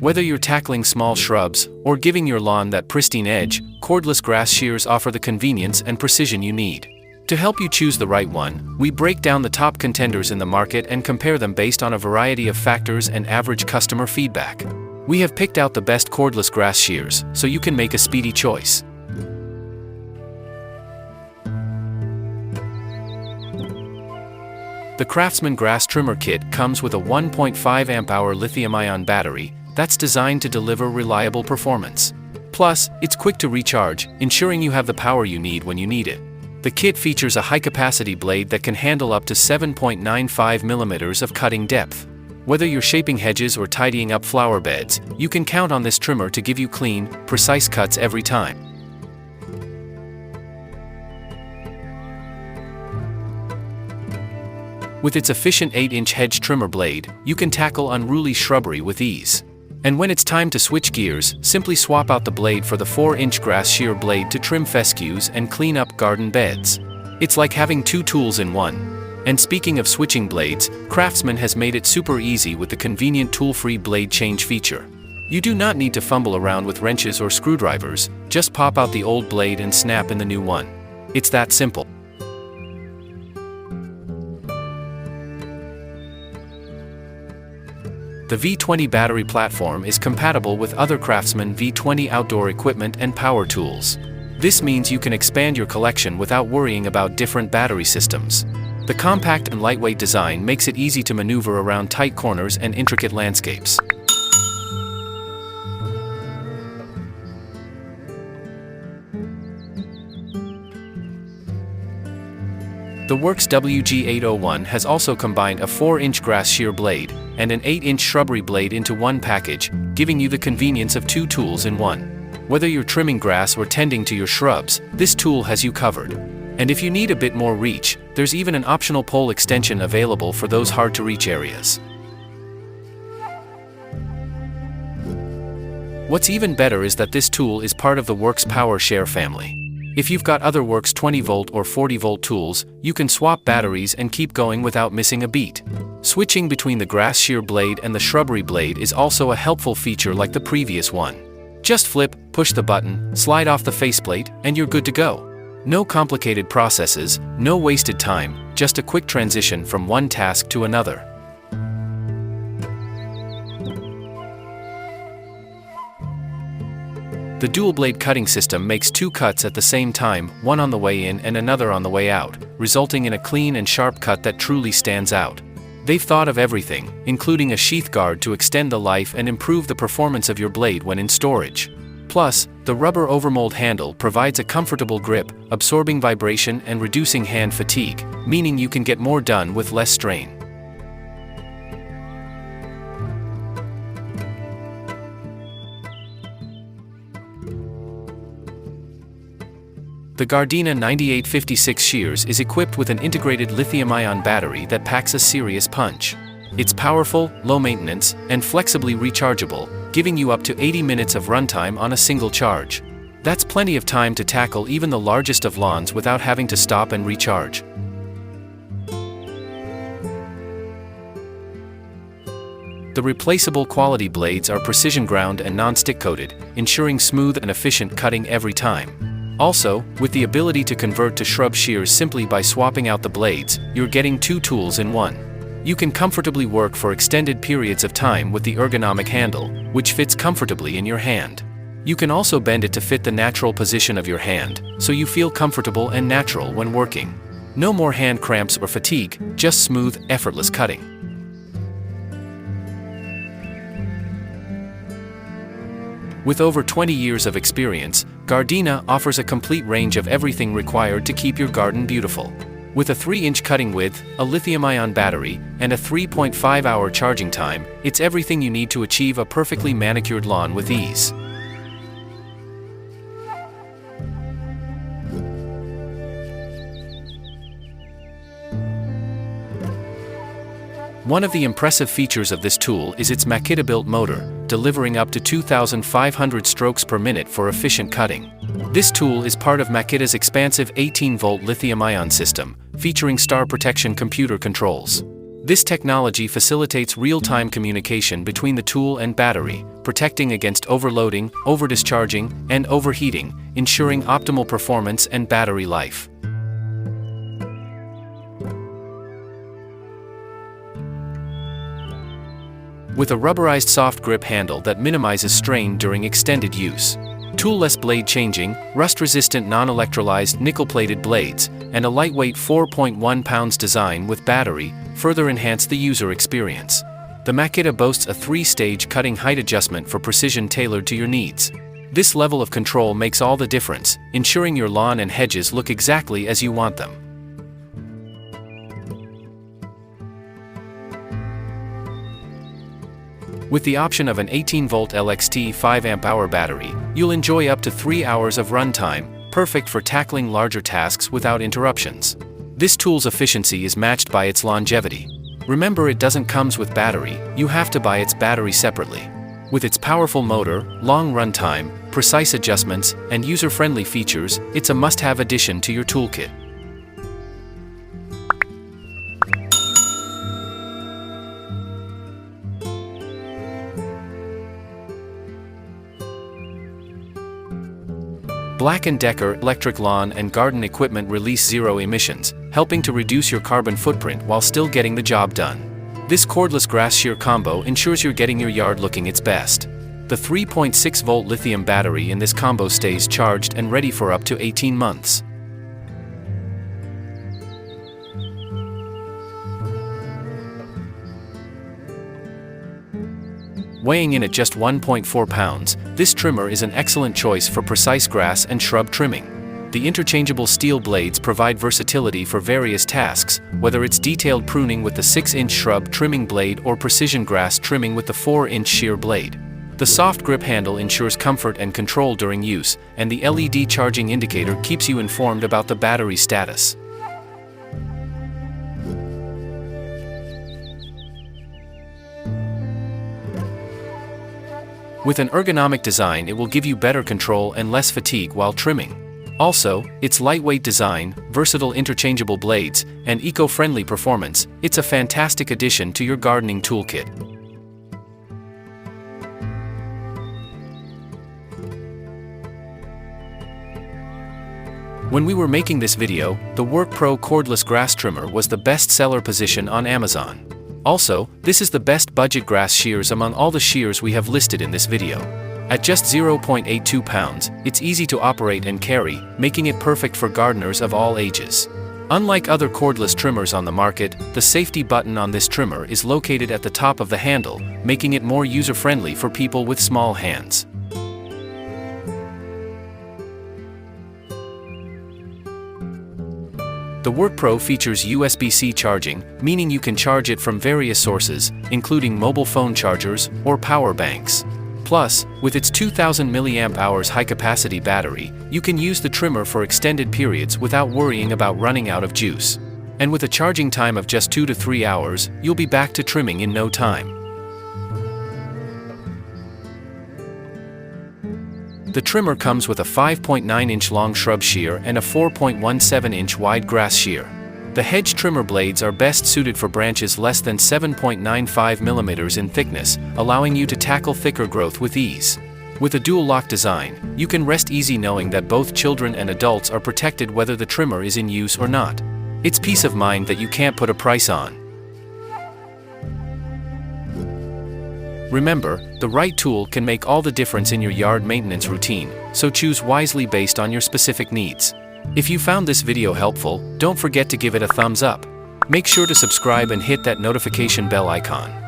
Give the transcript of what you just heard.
Whether you're tackling small shrubs or giving your lawn that pristine edge, cordless grass shears offer the convenience and precision you need. To help you choose the right one, we break down the top contenders in the market and compare them based on a variety of factors and average customer feedback. We have picked out the best cordless grass shears, so you can make a speedy choice. The Craftsman Grass Trimmer Kit comes with a 1.5 amp-hour lithium-ion battery that's designed to deliver reliable performance. Plus, it's quick to recharge, ensuring you have the power you need when you need it. The kit features a high-capacity blade that can handle up to 7.95 millimeters of cutting depth. Whether you're shaping hedges or tidying up flower beds, you can count on this trimmer to give you clean, precise cuts every time. With its efficient 8-inch hedge trimmer blade, you can tackle unruly shrubbery with ease. And when it's time to switch gears, simply swap out the blade for the 4-inch grass shear blade to trim fescues and clean up garden beds. It's like having two tools in one. And speaking of switching blades, Craftsman has made it super easy with the convenient tool-free blade change feature. You do not need to fumble around with wrenches or screwdrivers, just pop out the old blade and snap in the new one. It's that simple. The V20 battery platform is compatible with other Craftsman V20 outdoor equipment and power tools. This means you can expand your collection without worrying about different battery systems. The compact and lightweight design makes it easy to maneuver around tight corners and intricate landscapes. The Works WG801 has also combined a 4-inch grass shear blade and an 8-inch shrubbery blade into one package, giving you the convenience of two tools in one. Whether you're trimming grass or tending to your shrubs, this tool has you covered. And if you need a bit more reach, there's even an optional pole extension available for those hard-to-reach areas. What's even better is that this tool is part of the Works Power Share family. If you've got other Works 20-volt or 40-volt tools, you can swap batteries and keep going without missing a beat. Switching between the grass shear blade and the shrubbery blade is also a helpful feature like the previous one. Just flip, push the button, slide off the faceplate, and you're good to go. No complicated processes, no wasted time, just a quick transition from one task to another. The dual-blade cutting system makes two cuts at the same time, one on the way in and another on the way out, resulting in a clean and sharp cut that truly stands out. They've thought of everything, including a sheath guard to extend the life and improve the performance of your blade when in storage. Plus, the rubber overmold handle provides a comfortable grip, absorbing vibration and reducing hand fatigue, meaning you can get more done with less strain. The Gardena 9856 Shears is equipped with an integrated lithium-ion battery that packs a serious punch. It's powerful, low-maintenance, and flexibly rechargeable, giving you up to 80 minutes of runtime on a single charge. That's plenty of time to tackle even the largest of lawns without having to stop and recharge. The replaceable quality blades are precision ground and non-stick coated, ensuring smooth and efficient cutting every time. Also, with the ability to convert to shrub shears simply by swapping out the blades, you're getting two tools in one. You can comfortably work for extended periods of time with the ergonomic handle, which fits comfortably in your hand. You can also bend it to fit the natural position of your hand, so you feel comfortable and natural when working. No more hand cramps or fatigue, just smooth, effortless cutting. With over 20 years of experience, Gardena offers a complete range of everything required to keep your garden beautiful. With a 3-inch cutting width, a lithium-ion battery, and a 3.5-hour charging time, it's everything you need to achieve a perfectly manicured lawn with ease. One of the impressive features of this tool is its Makita-built motor, delivering up to 2,500 strokes per minute for efficient cutting. This tool is part of Makita's expansive 18-volt lithium-ion system, featuring star protection computer controls. This technology facilitates real-time communication between the tool and battery, protecting against overloading, overdischarging, and overheating, ensuring optimal performance and battery life. With a rubberized soft grip handle that minimizes strain during extended use. Toolless blade changing, rust-resistant non-electrolyzed nickel-plated blades, and a lightweight 4.1 pounds design with battery further enhance the user experience. The Makita boasts a 3-stage cutting height adjustment for precision tailored to your needs. This level of control makes all the difference, ensuring your lawn and hedges look exactly as you want them. With the option of an 18-volt LXT 5Ah battery, you'll enjoy up to 3 hours of runtime, perfect for tackling larger tasks without interruptions. This tool's efficiency is matched by its longevity. Remember, it doesn't come with battery, you have to buy its battery separately. With its powerful motor, long runtime, precise adjustments, and user-friendly features, it's a must-have addition to your toolkit. Black & Decker electric lawn and garden equipment release zero emissions, helping to reduce your carbon footprint while still getting the job done. This cordless grass shear combo ensures you're getting your yard looking its best. The 3.6-volt lithium battery in this combo stays charged and ready for up to 18 months. Weighing in at just 1.4 pounds, this trimmer is an excellent choice for precise grass and shrub trimming. The interchangeable steel blades provide versatility for various tasks, whether it's detailed pruning with the 6-inch shrub trimming blade or precision grass trimming with the 4-inch shear blade. The soft grip handle ensures comfort and control during use, and the LED charging indicator keeps you informed about the battery status. With an ergonomic design, it will give you better control and less fatigue while trimming. Also, its lightweight design, versatile interchangeable blades, and eco-friendly performance, it's a fantastic addition to your gardening toolkit. When we were making this video, the WorkPro cordless grass trimmer was the best-seller position on Amazon. Also, this is the best budget grass shears among all the shears we have listed in this video. At just 0.82 pounds, it's easy to operate and carry, making it perfect for gardeners of all ages. Unlike other cordless trimmers on the market, the safety button on this trimmer is located at the top of the handle, making it more user-friendly for people with small hands. The WorkPro features USB-C charging, meaning you can charge it from various sources, including mobile phone chargers or power banks. Plus, with its 2000 mAh high-capacity battery, you can use the trimmer for extended periods without worrying about running out of juice. And with a charging time of just 2 to 3 hours, you'll be back to trimming in no time. The trimmer comes with a 5.9-inch long shrub shear and a 4.17-inch wide grass shear. The hedge trimmer blades are best suited for branches less than 7.95 mm in thickness, allowing you to tackle thicker growth with ease. With a dual-lock design, you can rest easy knowing that both children and adults are protected whether the trimmer is in use or not. It's peace of mind that you can't put a price on. Remember, the right tool can make all the difference in your yard maintenance routine, so choose wisely based on your specific needs. If you found this video helpful, don't forget to give it a thumbs up. Make sure to subscribe and hit that notification bell icon.